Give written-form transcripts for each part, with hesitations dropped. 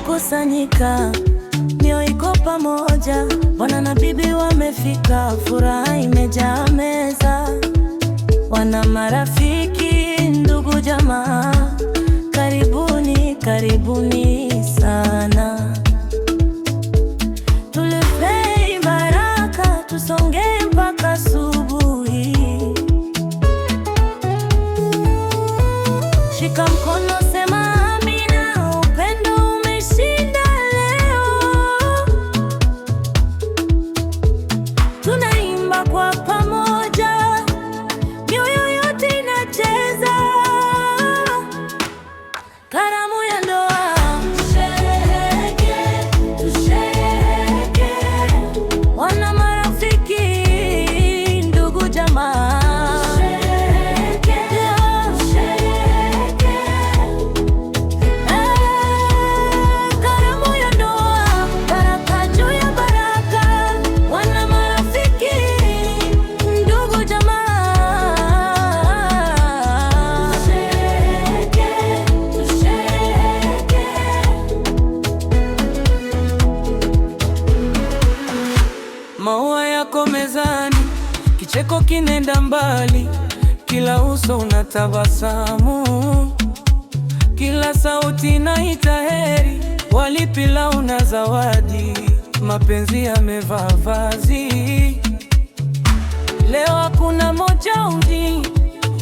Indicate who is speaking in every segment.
Speaker 1: tumekusanyika, mioyo iko pamoja, bwana na bibi wamefika, furaha imejaa meza. Wana marafiki, ndugu, jamaa, karibuni, karibuni sana. Tulepee baraka, tusonge mpaka asubuhi. Shika mkono, sema amina, upendo umeshinda leo. Tunaimba kwa pamoja, mioyo yote inacheza. Karamu ya ndoa, tushereheke, tushereheke. Wana marafiki, ndugu, jamaa, tushereheke, tushereheke. Karamu ya ndoa, baraka juu ya baraka. Wana marafiki, ndugu, jamaa, tushereheke, tushereheke.
Speaker 2: Maua yako mezani, kicheko kinenda mbali, kila uso unatabasamu, kila sauti inaita heri, wali pilau na zawadi, mapenzi yamevaa vazi. Leo hakuna mojaudi,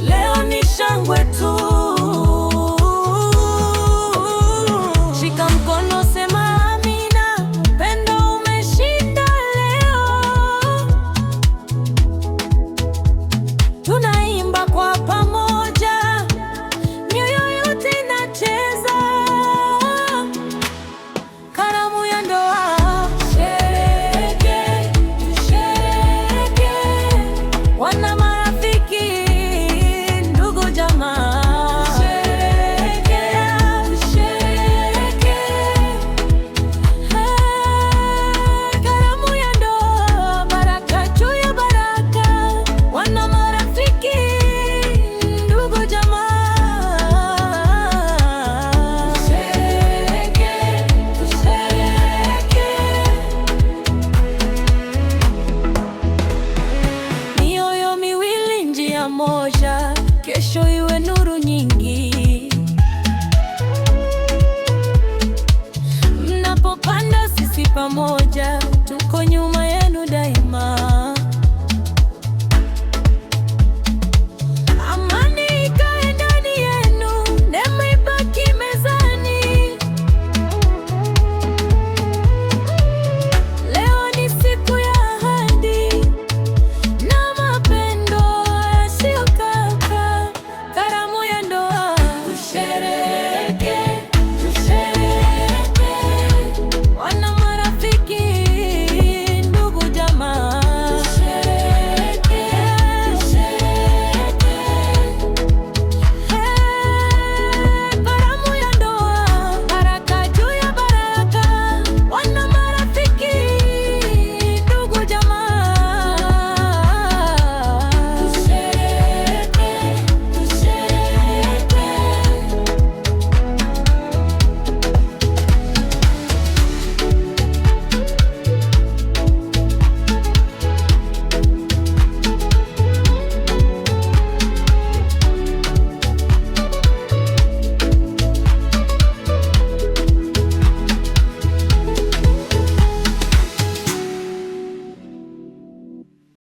Speaker 2: leo ni shangwe tu. Shika mkono, sema amina, upendo umeshinda leo. Tunaimba kwa pamoja, mioyo yote inacheza. Karamu ya ndoa, tushereheke, tushereheke. Wana marafiki, ndugu, jamaa, tushereheke, tushereheke. Karamu ya ndoa, baraka juu ya baraka. Wana marafiki, ndugu, jamaa, tushereheke, tushereheke. Mioyo miwili, njia moja, kesho iwe nuru nyingi. Mnapopanda sisi pamoja, tuko nyuma.